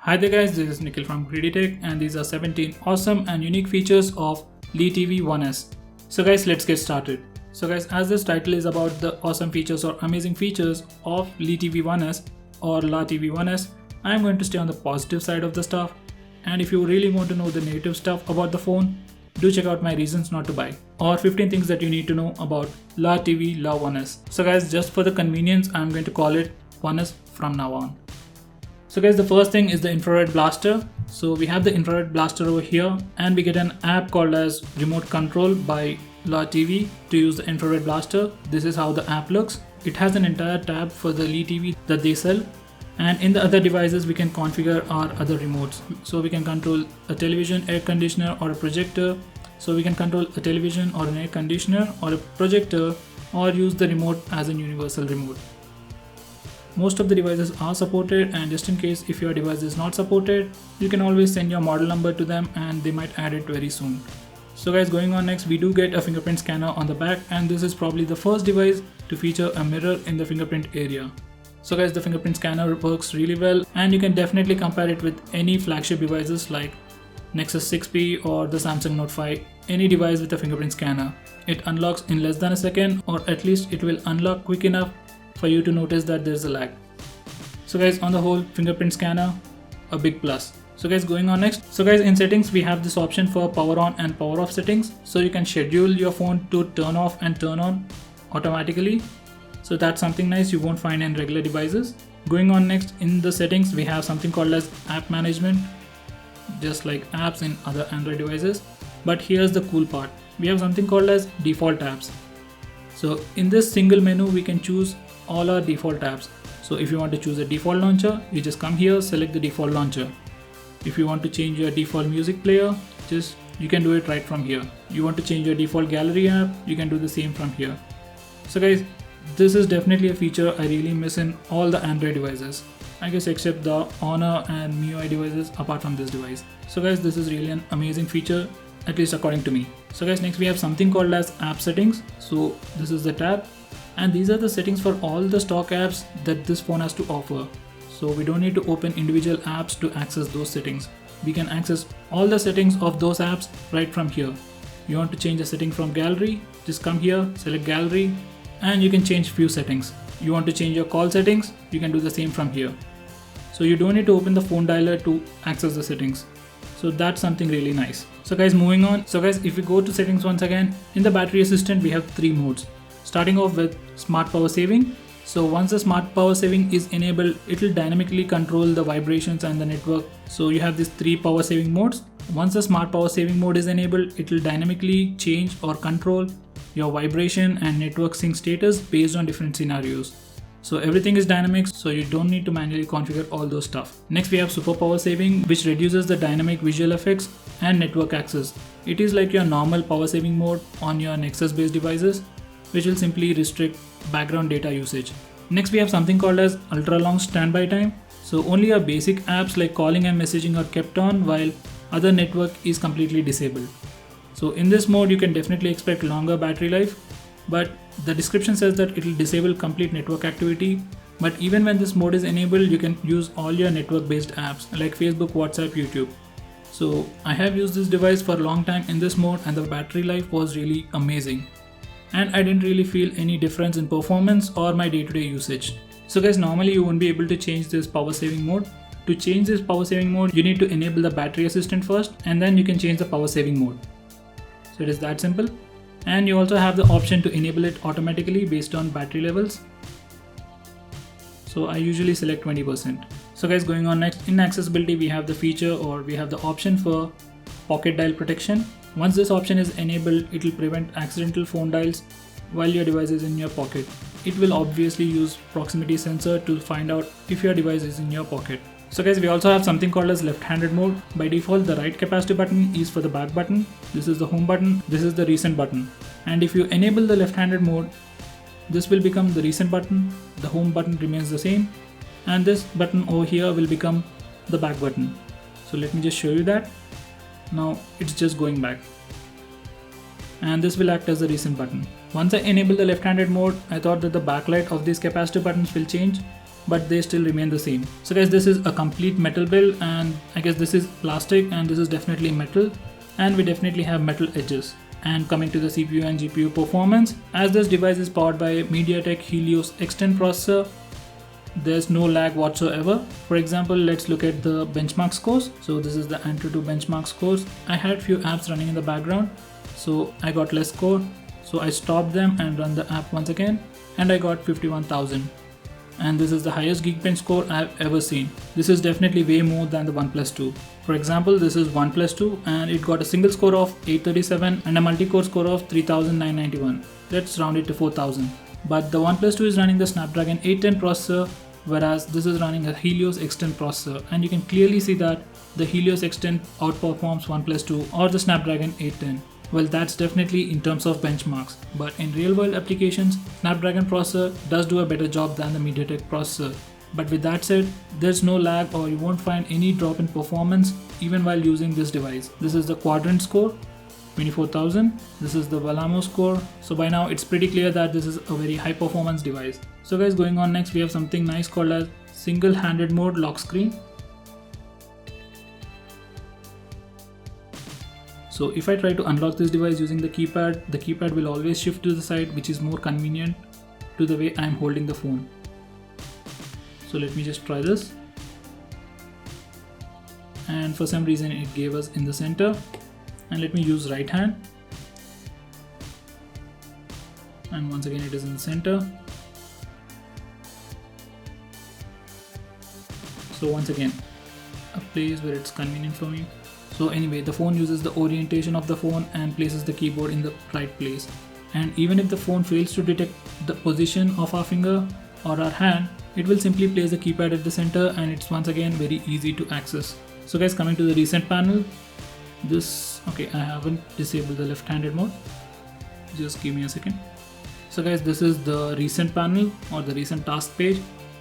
Hi there guys, this is Nikhil from Greedy Tech and these are 17 awesome and unique features of LeTV 1S. So guys, let's get started. So guys, as this title is about the awesome features or amazing features of LeTV 1S or LaTV 1S, I am going to stay on the positive side of the stuff. And if you really want to know the negative stuff about the phone, do check out my reasons not to buy or 15 things that you need to know about LaTV La 1S. So guys, just for the convenience, I am going to call it 1S from now on. So guys, the first thing is the infrared blaster. So we have the infrared blaster over here and we get an app called as Remote Control by LaTV to use the infrared blaster. This is how the app looks. It has an entire tab for the LeTV that they sell. And in the other devices, we can configure our other remotes. So we can control a television, air conditioner or a projector. So we can control a television or an air conditioner or a projector or use the remote as a universal remote. Most of the devices are supported, and just in case if your device is not supported, you can always send your model number to them and they might add it very soon. So guys, going on next, we do get a fingerprint scanner on the back, and this is probably the first device to feature a mirror in the fingerprint area. So guys, the fingerprint scanner works really well and you can definitely compare it with any flagship devices like Nexus 6P or the Samsung Note 5, any device with a fingerprint scanner. It unlocks in less than a second, or at least it will unlock quick enough for you to notice that there's a lag. So guys, on the whole, fingerprint scanner, a big plus. So guys, going on next. So guys, in settings, we have this option for power on and power off settings. So you can schedule your phone to turn off and turn on automatically. So that's something nice you won't find in regular devices. Going on next, in the settings, we have something called as app management, just like apps in other Android devices. But here's the cool part. We have something called as default apps. So in this single menu, we can choose all our default apps. So if you want to choose a default launcher, you just come here, select the default launcher. If you want to change your default music player, you can do it right from here. You want to change your default gallery app, you can do the same from here. So guys, this is definitely a feature I really miss in all the Android devices, I guess except the Honor and MIUI devices apart from this device. So guys, this is really an amazing feature, at least according to me. So guys, next we have something called as app settings. So this is the tab, and these are the settings for all the stock apps that this phone has to offer. So we don't need to open individual apps to access those settings. We can access all the settings of those apps right from here. You want to change a setting from gallery, just come here, select gallery, and you can change few settings. You want to change your call settings, you can do the same from here. So you don't need to open the phone dialer to access the settings. So that's something really nice. So guys, moving on. So guys, if we go to settings once again, in the battery assistant, we have 3 modes. Starting off with smart power saving. So once the smart power saving is enabled, it will dynamically control the vibrations and the network. So you have these 3 power saving modes. Once the smart power saving mode is enabled, it will dynamically change or control your vibration and network sync status based on different scenarios. So everything is dynamic, so you don't need to manually configure all those stuff. Next we have super power saving, which reduces the dynamic visual effects and network access. It is like your normal power saving mode on your Nexus based devices, which will simply restrict background data usage. Next we have something called as ultra long standby time. So only your basic apps like calling and messaging are kept on while other network is completely disabled. So in this mode you can definitely expect longer battery life, but the description says that it will disable complete network activity. But even when this mode is enabled, you can use all your network based apps like Facebook, WhatsApp, YouTube. So I have used this device for a long time in this mode and the battery life was really amazing. And I didn't really feel any difference in performance or my day-to-day usage. So guys, normally you won't be able to change this power saving mode. To change this power saving mode, you need to enable the battery assistant first and then you can change the power saving mode. So it is that simple. And you also have the option to enable it automatically based on battery levels. So I usually select 20%. So guys, going on next, in accessibility we have the feature or we have the option for pocket dial protection. Once this option is enabled, it will prevent accidental phone dials while your device is in your pocket. It will obviously use proximity sensor to find out if your device is in your pocket. So guys, we also have something called as left-handed mode. By default, the right capacitive button is for the back button. This is the home button. This is the recent button. And if you enable the left-handed mode, this will become the recent button. The home button remains the same. And this button over here will become the back button. So let me just show you that. Now it's just going back. And this will act as the recent button. Once I enable the left-handed mode, I thought that the backlight of these capacitive buttons will change. but they still remain the same. So guys, this is a complete metal build, and I guess this is plastic and this is definitely metal, and we definitely have metal edges. And coming to the CPU and GPU performance, as this device is powered by MediaTek Helios X10 processor, there's no lag whatsoever. For example, let's look at the benchmark scores. So this is the AnTuTu benchmark scores. I had few apps running in the background, so I got less score. So I stopped them and run the app once again, and I got 51,000. And this is the highest Geekbench score I've ever seen. This is definitely way more than the OnePlus 2. For example, this is OnePlus 2 and it got a single score of 837 and a multi-core score of 3991. Let's round it to 4000. But the OnePlus 2 is running the Snapdragon 810 processor, whereas this is running a Helios X10 processor, and you can clearly see that the Helios X10 outperforms OnePlus 2 or the Snapdragon 810. Well, that's definitely in terms of benchmarks, but in real world applications, Snapdragon processor does do a better job than the MediaTek processor. But with that said, there's no lag or you won't find any drop in performance even while using this device. This is the Quadrant score, 24,000. This is the Vellamo score. So by now it's pretty clear that this is a very high performance device. So guys, going on next, we have something nice called as single-handed mode lock screen. So if I try to unlock this device using the keypad will always shift to the side, which is more convenient to the way I'm holding the phone. So let me just try this. And for some reason it gave us in the center. And let me use right hand. And once again it is in the center. So once again, a place where it's convenient for me. So anyway, the phone uses the orientation of the phone and places the keyboard in the right place. And even if the phone fails to detect the position of our finger or our hand, it will simply place the keypad at the center, and it's once again very easy to access. So guys, coming to the recent panel, I haven't disabled the left-handed mode. Just give me a second. So guys, this is the recent panel or the recent task page.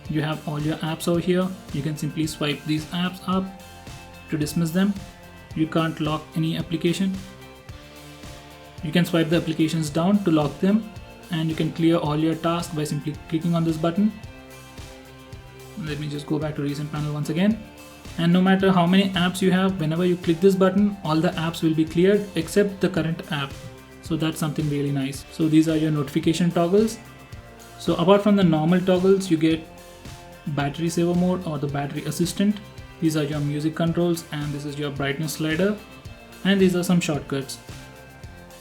You have all your apps over here. You can simply swipe these apps up to dismiss them. You can't lock any application. You can swipe the applications down to lock them, and you can clear all your tasks by simply clicking on this button. Let me just go back to recent panel once again. And no matter how many apps you have, whenever you click this button, all the apps will be cleared except the current app. So that's something really nice. So these are your notification toggles. So apart from the normal toggles, you get battery saver mode or the battery assistant. These are your music controls, and this is your brightness slider, and these are some shortcuts.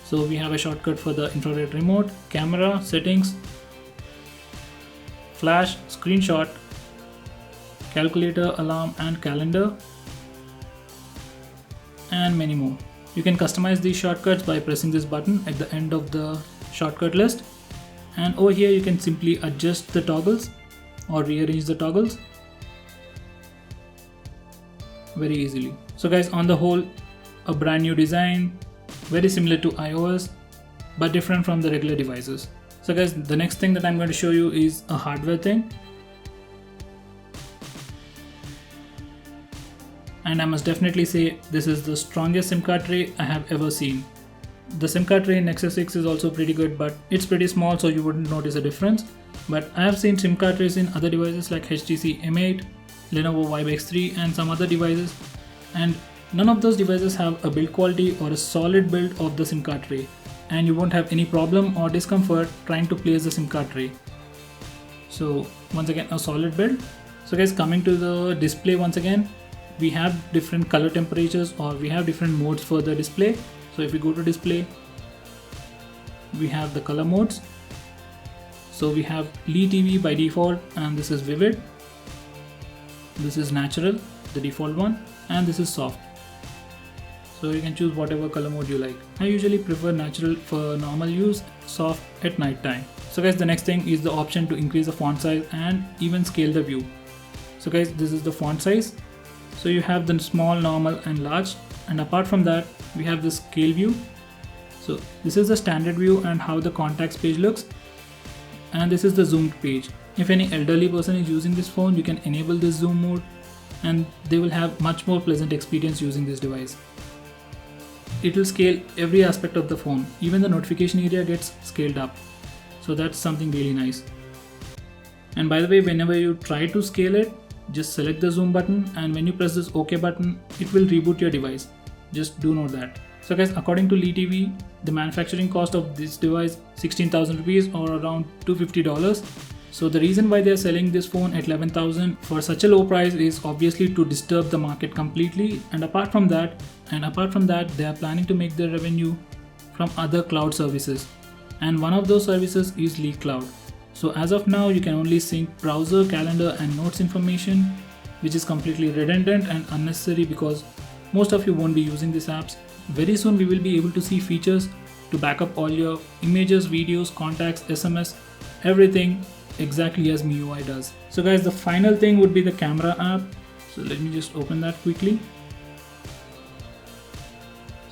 So we have a shortcut for the infrared remote, camera, settings, flash, screenshot, calculator, alarm and calendar, and many more. You can customize these shortcuts by pressing this button at the end of the shortcut list, and over here you can simply adjust the toggles or rearrange the toggles very easily. So guys, on the whole, a brand new design, very similar to iOS but different from the regular devices. So guys, the next thing that I'm going to show you is a hardware thing, and I must definitely say this is the strongest SIM card tray I have ever seen. The SIM card tray in Nexus 6 is also pretty good, but it's pretty small, so you wouldn't notice a difference. But I have seen SIM card trays in other devices like HTC M8, Lenovo Vibe X3 and some other devices, and none of those devices have a build quality or a solid build of the SIM card tray, and you won't have any problem or discomfort trying to place the SIM card tray. So once again, a solid build. So guys, coming to the display, once again we have different color temperatures, or we have different modes for the display. So if we go to display, we have the color modes. So we have Lee TV by default, and this is vivid, this is natural, the default one, and this is soft. So you can choose whatever color mode you like. I usually prefer natural for normal use, soft at night time. So guys, the next thing is the option to increase the font size and even scale the view. So guys, this is the font size. So you have the small, normal and large, and apart from that we have the scale view. So this is the standard view and how the contacts page looks, and this is the zoomed page. If any elderly person is using this phone, you can enable this zoom mode and they will have much more pleasant experience using this device. It will scale every aspect of the phone, even the notification area gets scaled up. So that's something really nice. And by the way, whenever you try to scale it, just select the zoom button, and when you press this OK button, it will reboot your device. Just do note that. So guys, according to Lee TV, the manufacturing cost of this device 16,000 rupees or around $250. So the reason why they're selling this phone at 11,000 for such a low price is obviously to disturb the market completely. And apart from that, they are planning to make their revenue from other cloud services. And one of those services is Lee Cloud. So as of now, you can only sync browser, calendar and notes information, which is completely redundant and unnecessary because most of you won't be using these apps. Very soon we will be able to see features to back up all your images, videos, contacts, SMS, everything exactly as MIUI does. So guys, the final thing would be the camera app. So let me just open that quickly.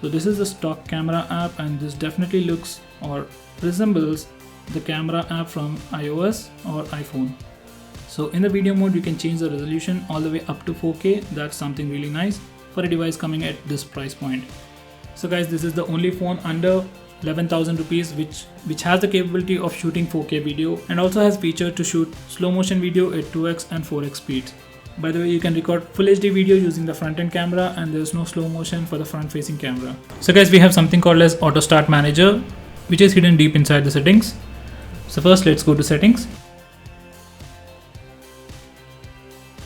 So this is the stock camera app, and this definitely looks or resembles the camera app from iOS or iPhone. So in the video mode, you can change the resolution all the way up to 4K. That's something really nice for a device coming at this price point. So guys, this is the only phone under 11,000 rupees which has the capability of shooting 4K video and also has feature to shoot slow motion video at 2x and 4x speeds. By the way, you can record full HD video using the front end camera, and there's no slow motion for the front facing camera. So guys, we have something called as Auto Start Manager, which is hidden deep inside the settings. So first, let's go to settings.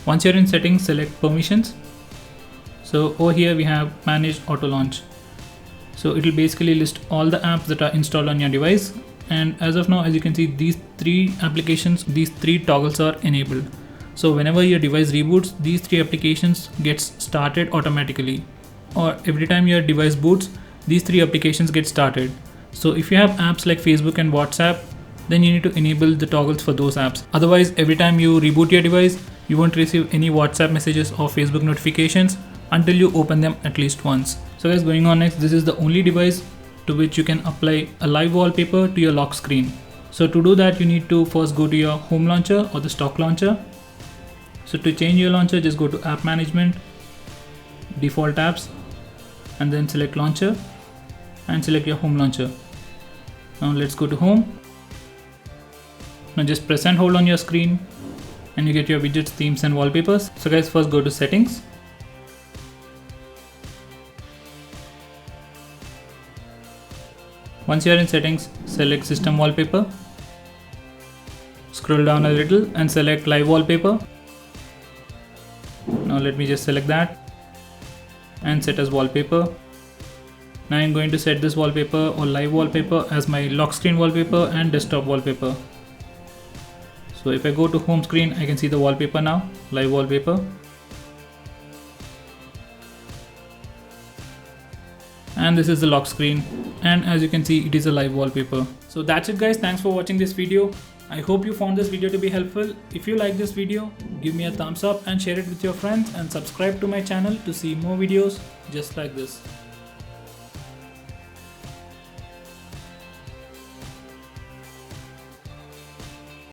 Once you're in settings, select permissions. So over here we have manage auto launch. So it will basically list all the apps that are installed on your device. And as of now, as you can see, these three applications, these three toggles are enabled. So whenever your device reboots, these three applications gets started automatically. Or every time your device boots, these three applications get started. So if you have apps like Facebook and WhatsApp, then you need to enable the toggles for those apps. Otherwise, every time you reboot your device, you won't receive any WhatsApp messages or Facebook notifications until you open them at least once. So guys, going on next, this is the only device to which you can apply a live wallpaper to your lock screen. So to do that, you need to first go to your home launcher or the stock launcher. So to change your launcher, just go to app management, default apps, and then select launcher and select your home launcher. Now let's go to home. Now just press and hold on your screen and you get your widgets, themes and wallpapers. So guys, first go to settings. Once you are in settings, select system wallpaper. Scroll down a little and select live wallpaper. Now let me just select that and set as wallpaper. Now I'm going to set this wallpaper or live wallpaper as my lock screen wallpaper and desktop wallpaper. So if I go to home screen, I can see the wallpaper now, live wallpaper. And this is the lock screen, and as you can see, it is a live wallpaper. So that's it guys, thanks for watching this video. I hope you found this video to be helpful. If you like this video, give me a thumbs up and share it with your friends, and subscribe to my channel to see more videos just like this.